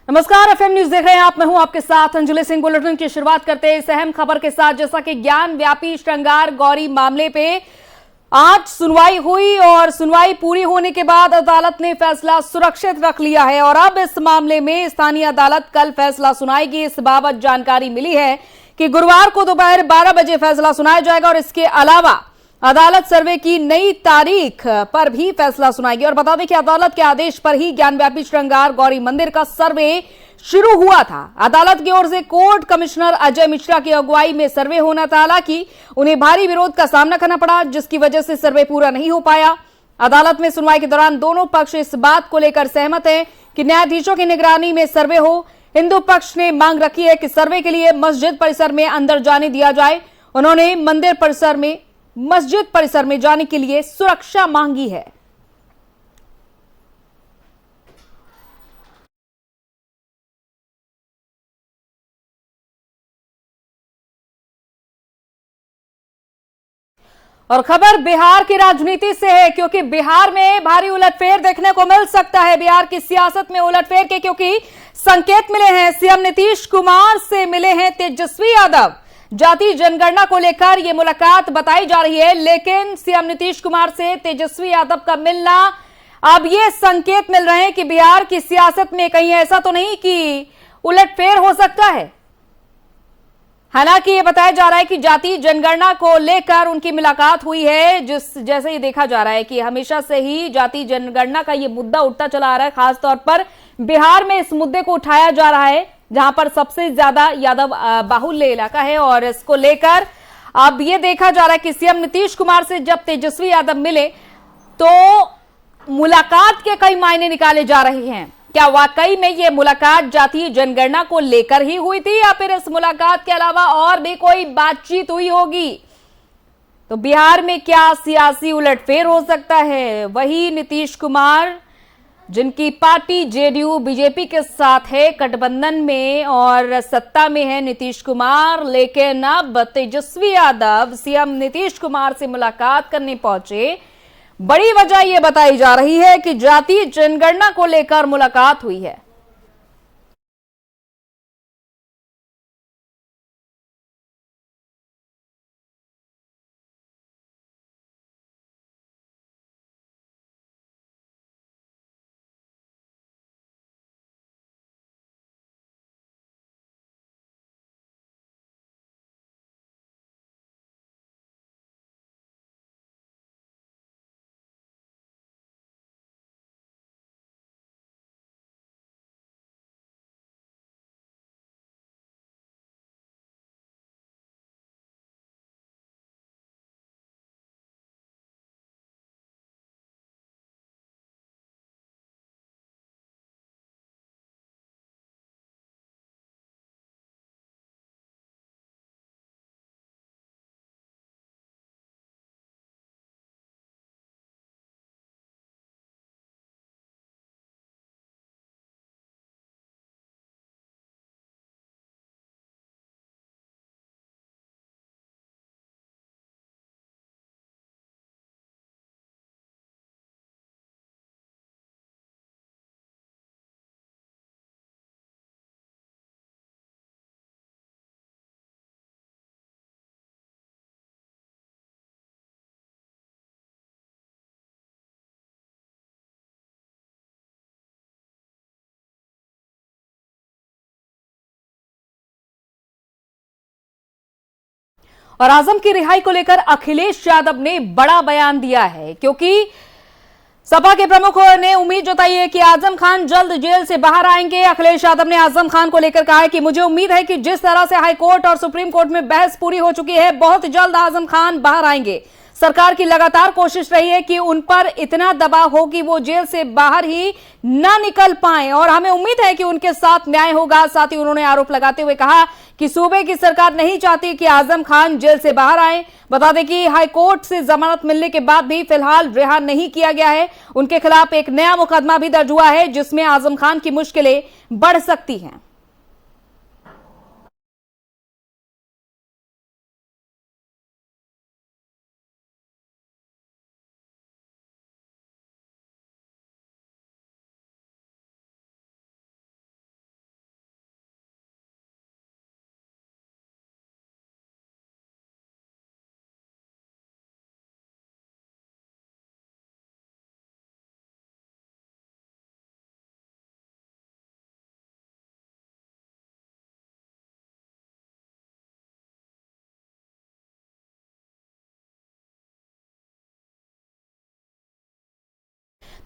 नमस्कार, FM news देख रहे हैं आप। मैं हूं आपके साथ अंजलि सिंह। बुलेटिन की शुरुआत करते हैं इस अहम खबर के साथ। जैसा कि ज्ञान व्यापी श्रृंगार गौरी मामले पे आज सुनवाई हुई और सुनवाई पूरी होने के बाद अदालत ने फैसला सुरक्षित रख लिया है और अब इस मामले में स्थानीय अदालत कल फैसला सुनाएगी। इस बाबत जानकारी मिली है कि गुरुवार को दोपहर 12 बजे फैसला सुनाया जाएगा और इसके अलावा अदालत सर्वे की नई तारीख पर भी फैसला सुनाएगी। और बता दें कि अदालत के आदेश पर ही ज्ञानव्यापी श्रृंगार गौरी मंदिर का सर्वे शुरू हुआ था। अदालत की ओर से कोर्ट कमिश्नर अजय मिश्रा की अगुवाई में सर्वे होना था, हालांकि उन्हें भारी विरोध का सामना करना पड़ा, जिसकी वजह से सर्वे पूरा नहीं हो पाया। अदालत में सुनवाई के दौरान दोनों पक्ष इस बात को लेकर सहमत हैं कि न्यायाधीशों की निगरानी में सर्वे हो। हिंदू पक्ष ने मांग रखी है कि सर्वे के लिए मस्जिद परिसर में अंदर जाने दिया जाए। उन्होंने मस्जिद परिसर में जाने के लिए सुरक्षा मांगी है। और खबर बिहार की राजनीति से है, क्योंकि बिहार में भारी उलटफेर देखने को मिल सकता है। बिहार की सियासत में उलटफेर के क्योंकि संकेत मिले हैं। सीएम नीतीश कुमार से मिले हैं तेजस्वी यादव। जाति जनगणना को लेकर यह मुलाकात बताई जा रही है, लेकिन सीएम नीतीश कुमार से तेजस्वी यादव का मिलना, अब ये संकेत मिल रहे हैं कि बिहार की सियासत में कहीं ऐसा तो नहीं कि उलटफेर हो सकता है। हालांकि ये बताया जा रहा है कि जाति जनगणना को लेकर उनकी मुलाकात हुई है। जैसे ही देखा जा रहा है कि हमेशा से ही जाति जनगणना का ये मुद्दा उठता चला आ रहा है। खासतौर पर बिहार में इस मुद्दे को उठाया जा रहा है, जहां पर सबसे ज्यादा यादव बाहुल्य इलाका है। और इसको लेकर अब ये देखा जा रहा है कि सीएम नीतीश कुमार से जब तेजस्वी यादव मिले तो मुलाकात के कई मायने निकाले जा रहे हैं। क्या वाकई में ये मुलाकात जातीय जनगणना को लेकर ही हुई थी या फिर इस मुलाकात के अलावा और भी कोई बातचीत हुई होगी? तो बिहार में क्या सियासी उलटफेर हो सकता है? वही नीतीश कुमार, जिनकी पार्टी जेडीयू बीजेपी के साथ है गठबंधन में और सत्ता में है नीतीश कुमार, लेकिन अब तेजस्वी यादव सीएम नीतीश कुमार से मुलाकात करने पहुंचे। बड़ी वजह यह बताई जा रही है कि जातीय जनगणना को लेकर मुलाकात हुई है। और आजम की रिहाई को लेकर अखिलेश यादव ने बड़ा बयान दिया है, क्योंकि सपा के प्रमुखों ने उम्मीद जताई है कि आजम खान जल्द जेल से बाहर आएंगे। अखिलेश यादव ने आजम खान को लेकर कहा है कि मुझे उम्मीद है कि जिस तरह से हाईकोर्ट और सुप्रीम कोर्ट में बहस पूरी हो चुकी है, बहुत जल्द आजम खान बाहर आएंगे। सरकार की लगातार कोशिश रही है कि उन पर इतना दबाव हो कि वो जेल से बाहर ही ना निकल पाए और हमें उम्मीद है कि उनके साथ न्याय होगा। साथ ही उन्होंने आरोप लगाते हुए कहा कि सूबे की सरकार नहीं चाहती कि आजम खान जेल से बाहर आए। बता दें कि हाईकोर्ट से जमानत मिलने के बाद भी फिलहाल रिहा नहीं किया गया है। उनके खिलाफ एक नया मुकदमा भी दर्ज हुआ है, जिसमें आजम खान की मुश्किलें बढ़ सकती हैं।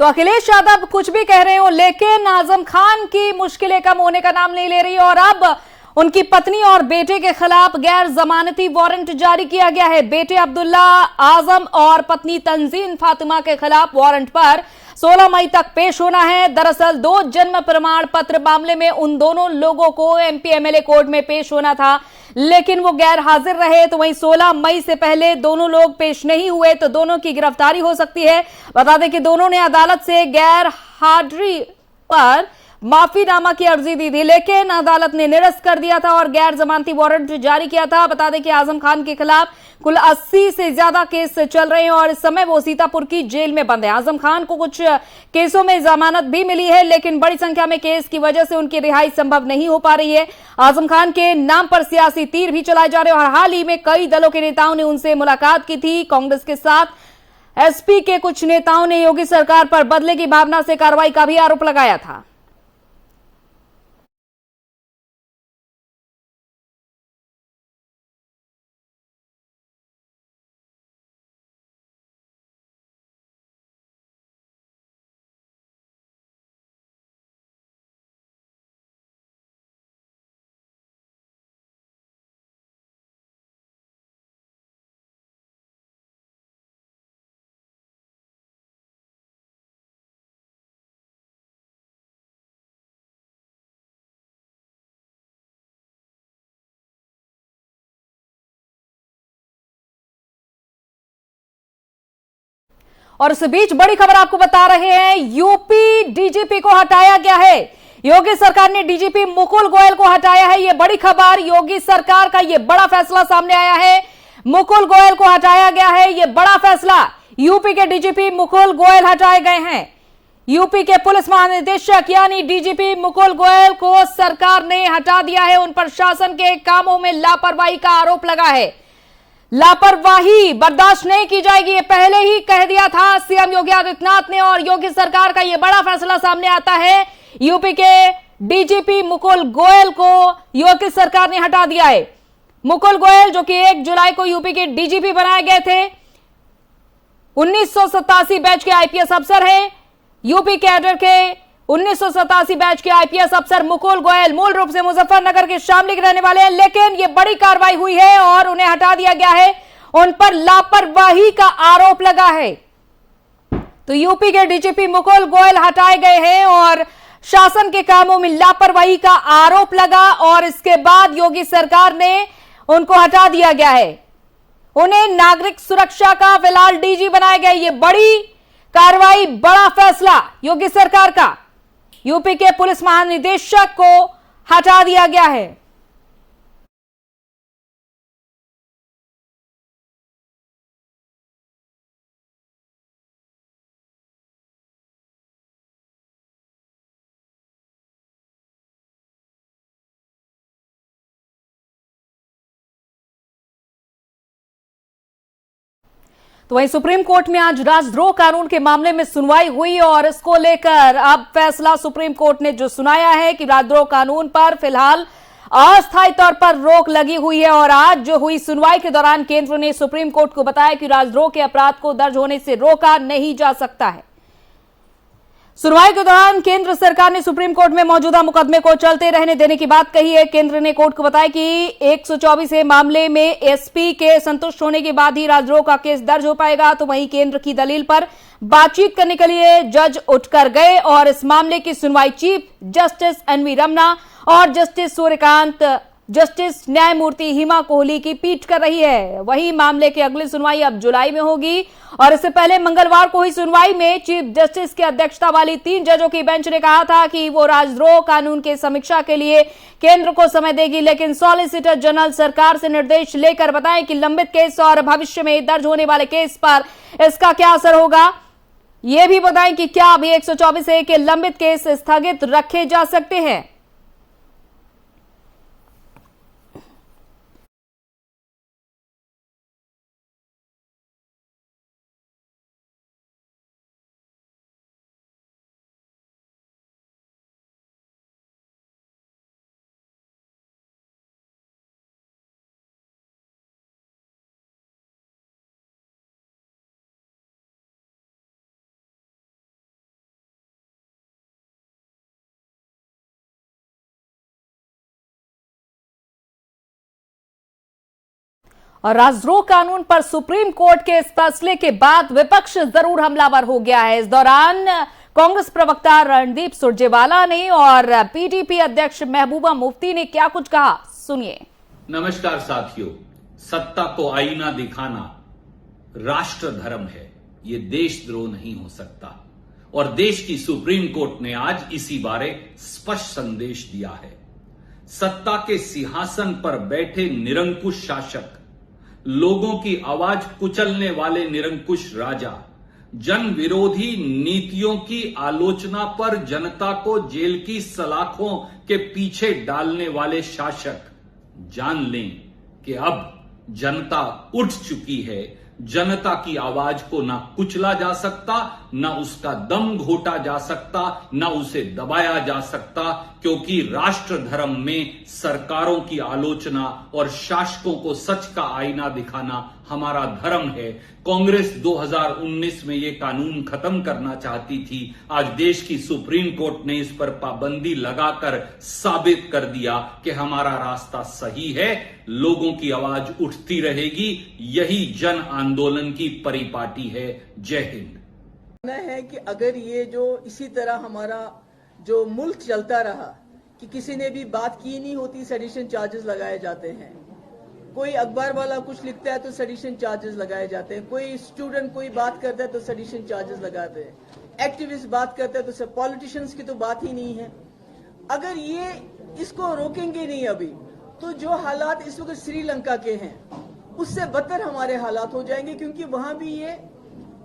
तो अखिलेश यादव कुछ भी कह रहे हो, लेकिन आजम खान की मुश्किलें कम होने का नाम नहीं ले रही और अब उनकी पत्नी और बेटे के खिलाफ गैर जमानती वारंट जारी किया गया है। बेटे अब्दुल्ला आजम और पत्नी तंजीन फातिमा के खिलाफ वारंट पर 16 मई तक पेश होना है। दरअसल 2 जन्म प्रमाण पत्र मामले में उन दोनों लोगों को एमपी एमएलए कोर्ट में पेश होना था, लेकिन वो गैर हाजिर रहे। तो वहीं 16 मई से पहले दोनों लोग पेश नहीं हुए तो दोनों की गिरफ्तारी हो सकती है। बता दें कि दोनों ने अदालत से गैर हाजिरी पर माफीनामा की अर्जी दी थी, लेकिन अदालत ने निरस्त कर दिया था और गैर जमानती वारंट जारी किया था। बता दें कि आजम खान के खिलाफ कुल 80 से ज्यादा केस चल रहे हैं और इस समय वो सीतापुर की जेल में बंद है। आजम खान को कुछ केसों में जमानत भी मिली है, लेकिन बड़ी संख्या में केस की वजह से उनकी रिहाई संभव नहीं हो पा रही है। आजम खान के नाम पर सियासी तीर भी चलाए जा रहे हैं और हाल ही में कई दलों के नेताओं ने उनसे मुलाकात की थी। कांग्रेस के साथ एसपी के कुछ नेताओं ने योगी सरकार पर बदले की भावना से कार्रवाई का भी आरोप लगाया था। और इस बीच बड़ी खबर आपको बता रहे हैं, यूपी डीजीपी को हटाया गया है। योगी सरकार ने डीजीपी मुकुल गोयल को हटाया है। यह बड़ी खबर, योगी सरकार का यह बड़ा फैसला सामने आया है। मुकुल गोयल को हटाया गया है, यह बड़ा फैसला। यूपी के डीजीपी मुकुल गोयल हटाए गए हैं। यूपी के पुलिस महानिदेशक यानी डीजीपी मुकुल गोयल को सरकार ने हटा दिया है। उन पर शासन के कामों में लापरवाही का आरोप लगा है। लापरवाही बर्दाश्त नहीं की जाएगी, ये पहले ही कह दिया था सीएम योगी आदित्यनाथ ने और योगी सरकार का यह बड़ा फैसला सामने आता है। यूपी के डीजीपी मुकुल गोयल को योगी सरकार ने हटा दिया है। मुकुल गोयल जो कि 1 जुलाई को यूपी के डीजीपी बनाए गए थे, 1987 बैच के आईपीएस अफसर हैं। यूपी कैडर के 1987 बैच के आईपीएस अफसर मुकुल गोयल मूल रूप से मुजफ्फरनगर के शामली के रहने वाले हैं, लेकिन यह बड़ी कार्रवाई हुई है और उन्हें हटा दिया गया है। उन पर लापरवाही का आरोप लगा है। तो यूपी के डीजीपी मुकुल गोयल हटाए गए हैं और शासन के कामों में लापरवाही का आरोप लगा और इसके बाद योगी सरकार ने उनको हटा दिया गया है। उन्हें नागरिक सुरक्षा का फिलहाल डीजी बनाया गया। यह बड़ी कार्रवाई, बड़ा फैसला योगी सरकार का। यूपी के पुलिस महानिदेशक को हटा दिया गया है। तो वहीं सुप्रीम कोर्ट में आज राजद्रोह कानून के मामले में सुनवाई हुई और इसको लेकर अब फैसला सुप्रीम कोर्ट ने जो सुनाया है कि राजद्रोह कानून पर फिलहाल अस्थायी तौर पर रोक लगी हुई है। और आज जो हुई सुनवाई के दौरान केंद्र ने सुप्रीम कोर्ट को बताया कि राजद्रोह के अपराध को दर्ज होने से रोका नहीं जा सकता है। सुनवाई के दौरान केंद्र सरकार ने सुप्रीम कोर्ट में मौजूदा मुकदमे को चलते रहने देने की बात कही है। केंद्र ने कोर्ट को बताया कि 124 मामले में एसपी के संतुष्ट होने के बाद ही राजद्रोह का केस दर्ज हो पाएगा। तो वहीं केंद्र की दलील पर बातचीत करने के लिए जज उठकर गए और इस मामले की सुनवाई चीफ जस्टिस एनवी रमना और जस्टिस सूर्यकांत, जस्टिस न्यायमूर्ति हिमा कोहली की पीठ कर रही है। वहीं मामले की अगली सुनवाई अब जुलाई में होगी और इससे पहले मंगलवार को हुई सुनवाई में चीफ जस्टिस की अध्यक्षता वाली 3 जजों की बेंच ने कहा था कि वो राजद्रोह कानून के समीक्षा के लिए केंद्र को समय देगी, लेकिन सॉलिसिटर जनरल सरकार से निर्देश लेकर बताएं कि लंबित केस और भविष्य में दर्ज होने वाले केस पर इसका क्या असर होगा। ये भी बताएं कि क्या अभी 124A के लंबित केस स्थगित रखे जा सकते हैं। और राजद्रोह कानून पर सुप्रीम कोर्ट के इस फैसले के बाद विपक्ष जरूर हमलावर हो गया है। इस दौरान कांग्रेस प्रवक्ता रणदीप सुरजेवाला ने और पीडीपी अध्यक्ष महबूबा मुफ्ती ने क्या कुछ कहा, सुनिए। नमस्कार साथियों, सत्ता को आईना दिखाना राष्ट्र धर्म है, ये देशद्रोह नहीं हो सकता और देश की सुप्रीम कोर्ट ने आज इसी बारे स्पष्ट संदेश दिया है। सत्ता के सिंहासन पर बैठे निरंकुश शासक, लोगों की आवाज कुचलने वाले निरंकुश राजा, जन विरोधी नीतियों की आलोचना पर जनता को जेल की सलाखों के पीछे डालने वाले शासक जान लें कि अब जनता उठ चुकी है। जनता की आवाज को ना कुचला जा सकता, ना उसका दम घोटा जा सकता, ना उसे दबाया जा सकता, क्योंकि राष्ट्र धर्म में सरकारों की आलोचना और शासकों को सच का आईना दिखाना हमारा धर्म है। कांग्रेस 2019 में ये कानून खत्म करना चाहती थी, आज देश की सुप्रीम कोर्ट ने इस पर पाबंदी लगाकर साबित कर दिया कि हमारा रास्ता सही है, लोगों की आवाज उठती रहेगी, यही जन आंदोलन की परिपाटी है। जय हिंद। है कि अगर ये जो इसी तरह हमारा जो मुल्क चलता रहा कि किसी ने भी बात की नहीं होती, सेडिशन चार्जेस लगाए जाते हैं, कोई अखबार वाला कुछ लिखता है तो सेडिशन चार्जेस लगाए जाते हैं, कोई स्टूडेंट कोई बात करता है तो सेडिशन चार्जेस लगाते हैं, एक्टिविस्ट बात करते हैं तो पॉलिटिशियंस की तो बात ही नहीं है। अगर ये इसको रोकेंगे नहीं अभी, तो जो हालात इस वक्त श्रीलंका के हैं उससे बदतर हमारे हालात हो जाएंगे, क्योंकि वहां भी ये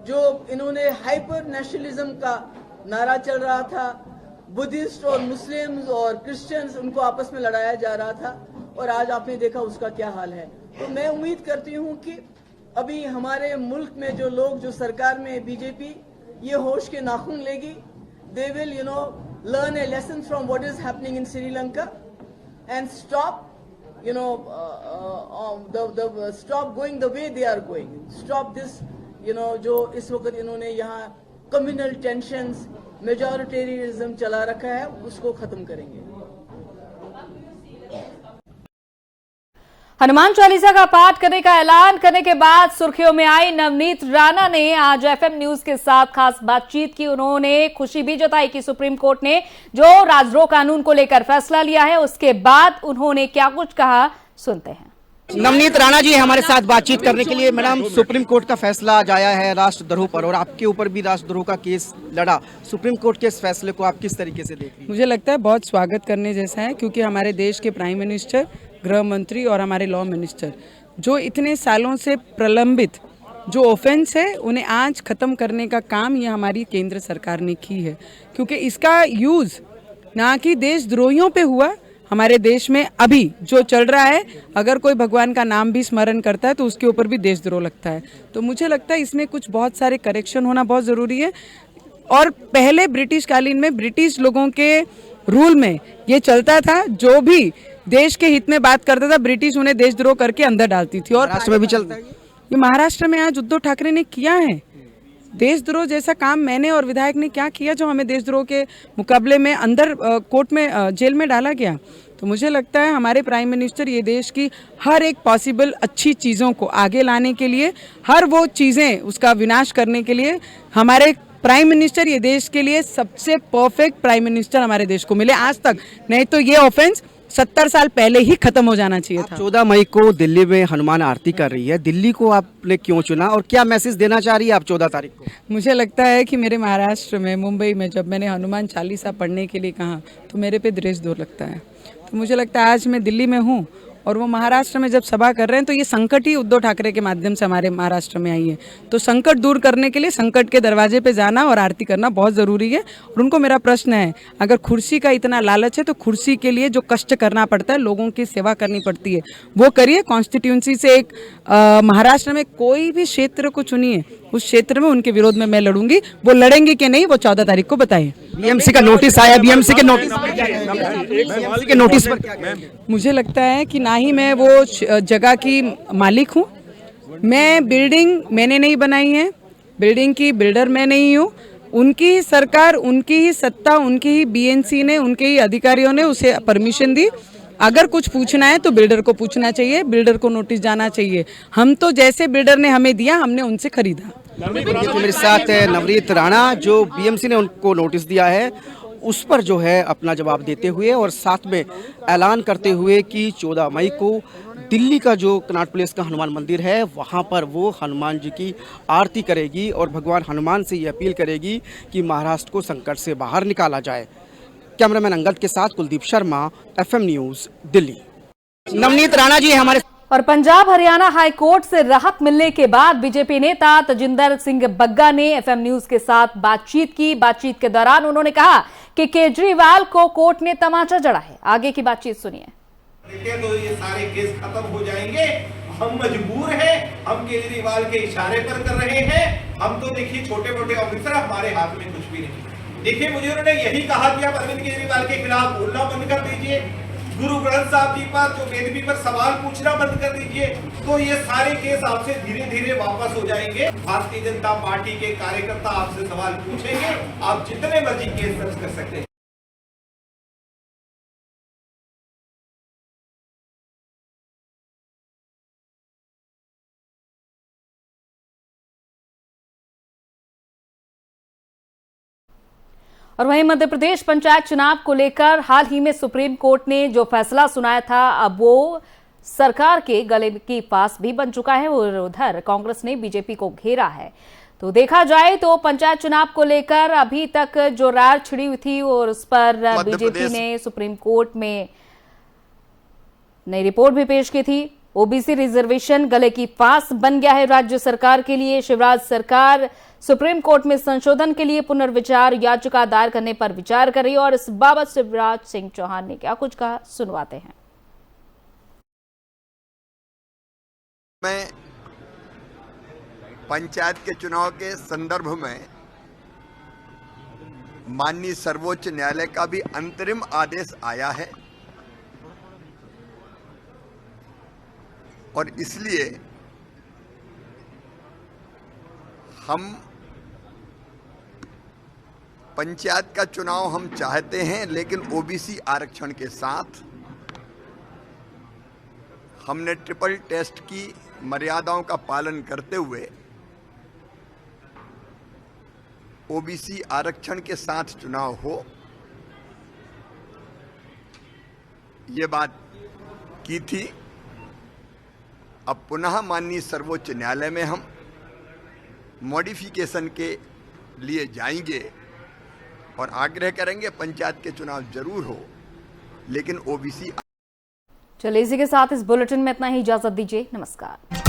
जो इन्होंने हाइपर नेशनलिज्म का नारा चल रहा था, बुद्धिस्ट और मुस्लिम्स और क्रिश्चियंस उनको आपस में लड़ाया जा रहा था, और आज आपने देखा उसका क्या हाल है। तो मैं उम्मीद करती हूं कि अभी हमारे मुल्क में जो लोग जो सरकार में बीजेपी ये होश के नाखून लेगी, they will learn a lesson from what is happening in Sri Lanka and stop stop going the way they are going, stop this जो इस वक्त इन्होंने यहाँ कम्युनल टेंशंस, मेजॉरिटेरियनिज्म चला रखा है, उसको खत्म करेंगे। हनुमान चालीसा का पाठ करने का ऐलान करने के बाद सुर्खियों में आई नवनीत राणा ने आज एफएम न्यूज के साथ खास बातचीत की। उन्होंने खुशी भी जताई कि सुप्रीम कोर्ट ने जो राजद्रोह कानून को लेकर फैसला लिया है, उसके बाद उन्होंने क्या कुछ कहा, सुनते हैं। नवनीत राणा जी हमारे साथ बातचीत करने के लिए। मैडम, सुप्रीम कोर्ट का फैसला आज आया है राष्ट्रद्रोह पर, और आपके ऊपर भी राष्ट्रद्रोह का केस लड़ा। सुप्रीम कोर्ट के इस फैसले को आप किस तरीके से देख रही हैं? मुझे लगता है बहुत स्वागत करने जैसा है, क्योंकि हमारे देश के प्राइम मिनिस्टर, गृह मंत्री और हमारे लॉ मिनिस्टर जो इतने सालों से प्रलंबित जो ऑफेंस है उन्हें आज खत्म करने का काम ये हमारी केंद्र सरकार ने की है, क्योंकि इसका यूज़ ना कि देशद्रोहियों पे हुआ। हमारे देश में अभी जो चल रहा है, अगर कोई भगवान का नाम भी स्मरण करता है तो उसके ऊपर भी देशद्रोह लगता है। तो मुझे लगता है इसमें कुछ बहुत सारे करेक्शन होना बहुत ज़रूरी है। और पहले ब्रिटिश कालीन में ब्रिटिश लोगों के रूल में ये चलता था, जो भी देश के हित में बात करता था ब्रिटिश उन्हें देशद्रोह करके अंदर डालती थी। और महाराष्ट्र में भी चलता है ये महाराष्ट्र में आज उद्धव ठाकरे ने किया है। देशद्रोह जैसा काम मैंने और विधायक ने क्या किया जो हमें देशद्रोह के मुकाबले में अंदर कोर्ट में जेल में डाला गया। तो मुझे लगता है हमारे प्राइम मिनिस्टर ये देश की हर एक पॉसिबल अच्छी चीज़ों को आगे लाने के लिए, हर वो चीज़ें उसका विनाश करने के लिए, हमारे प्राइम मिनिस्टर ये देश के लिए सबसे परफेक्ट प्राइम मिनिस्टर हमारे देश को मिले आज तक। नहीं तो ये ऑफेंस 70 साल पहले ही खत्म हो जाना चाहिए था। 14 मई को दिल्ली में हनुमान आरती कर रही है, दिल्ली को आपने क्यों चुना और क्या मैसेज देना चाह रही है आप 14 तारीख को? मुझे लगता है कि मेरे महाराष्ट्र में, मुंबई में जब मैंने हनुमान चालीसा पढ़ने के लिए कहा तो मेरे पे देशद्रोह लगता है। तो मुझे लगता है आज मैं दिल्ली में हूँ और वो महाराष्ट्र में जब सभा कर रहे हैं, तो ये संकट ही उद्धव ठाकरे के माध्यम से हमारे महाराष्ट्र में आई है। तो संकट दूर करने के लिए संकट के दरवाजे पे जाना और आरती करना बहुत ज़रूरी है। और उनको मेरा प्रश्न है, अगर कुर्सी का इतना लालच है तो कुर्सी के लिए जो कष्ट करना पड़ता है, लोगों की सेवा करनी पड़ती है, वो करिए। कॉन्स्टिट्यूंसी से एक महाराष्ट्र में कोई भी क्षेत्र को चुनिए, उस क्षेत्र में उनके विरोध में मैं लड़ूंगी। वो लड़ेंगे कि नहीं वो 14 तारीख को बताइए। बीएमसी का नोटिस आया, बीएमसी के नोटिस पर क्या? मुझे लगता है कि ना ही मैं वो जगह की मालिक हूँ। मैं बिल्डिंग मैंने नहीं बनाई है, बिल्डिंग की बिल्डर मैं नहीं हूँ। उनकी ही सरकार, उनकी ही सत्ता, उनकी ही बीएनसी ने, उनके ही अधिकारियों ने उसे परमिशन दी। अगर कुछ पूछना है तो बिल्डर को पूछना चाहिए, बिल्डर को नोटिस जाना चाहिए। हम तो जैसे बिल्डर ने हमें दिया हमने उनसे खरीदा। देखिए मेरे साथ है नवनीत राणा, जो बीएमसी ने उनको नोटिस दिया है उस पर जो है अपना जवाब देते हुए और साथ में ऐलान करते हुए कि 14 मई को दिल्ली का जो कनॉट प्लेस का हनुमान मंदिर है वहां पर वो हनुमान जी की आरती करेगी और भगवान हनुमान से ये अपील करेगी कि महाराष्ट्र को संकट से बाहर निकाला जाए। कैमरामैन अंगद के साथ कुलदीप शर्मा, FM न्यूज़, दिल्ली। नवनीत राणा जी हमारे। और पंजाब हरियाणा हाई कोर्ट से राहत मिलने के बाद बीजेपी नेता तजिंदर सिंह बग्गा ने FM न्यूज के साथ बातचीत की। बातचीत के दौरान उन्होंने कहा कि केजरीवाल को कोर्ट ने तमाचा जड़ा है। आगे की बातचीत सुनिए। देखिए तो ये सारे केस खत्म हो जाएंगे। हम मजबूर हैं, हम केजरीवाल के इशारे पर कर रहे हैं। हम तो देखिए छोटे मोटे ऑफिसर, हमारे हाथ में कुछ भी नहीं। देखिए मुझे उन्होंने यही कहा कि आप अरविंद केजरीवाल के खिलाफ बोलना बंद कर दीजिए, गुरु ग्रंथ साहब जी पर जो बेदबी पर सवाल पूछना बंद कर दीजिए, तो ये सारे केस आपसे धीरे धीरे वापस हो जाएंगे। भारतीय जनता पार्टी के कार्यकर्ता आपसे सवाल पूछेंगे, आप जितने मर्जी केस दर्ज कर सकते हैं। और वहीं मध्य प्रदेश पंचायत चुनाव को लेकर हाल ही में सुप्रीम कोर्ट ने जो फैसला सुनाया था अब वो सरकार के गले की फांस भी बन चुका है और उधर कांग्रेस ने बीजेपी को घेरा है। तो देखा जाए तो पंचायत चुनाव को लेकर अभी तक जो रार छिड़ी हुई थी और उस पर बीजेपी ने सुप्रीम कोर्ट में नई रिपोर्ट भी पेश की थी। ओबीसी रिजर्वेशन गले की फांस बन गया है राज्य सरकार के लिए। शिवराज सरकार सुप्रीम कोर्ट में संशोधन के लिए पुनर्विचार याचिका दायर करने पर विचार कर रही है और इस बाबत शिवराज सिंह चौहान ने क्या कुछ कहा, सुनवाते हैं। मैं पंचायत के चुनाव के संदर्भ में माननीय सर्वोच्च न्यायालय का भी अंतरिम आदेश आया है और इसलिए हम पंचायत का चुनाव हम चाहते हैं, लेकिन ओबीसी आरक्षण के साथ हमने ट्रिपल टेस्ट की मर्यादाओं का पालन करते हुए ओबीसी आरक्षण के साथ चुनाव हो, ये बात की थी। अब पुनः माननीय सर्वोच्च न्यायालय में हम मॉडिफिकेशन के लिए जाएंगे और आग्रह करेंगे पंचायत के चुनाव जरूर हो, लेकिन ओबीसी। चलिए इसी के साथ इस बुलेटिन में इतना ही, इजाजत दीजिए, नमस्कार।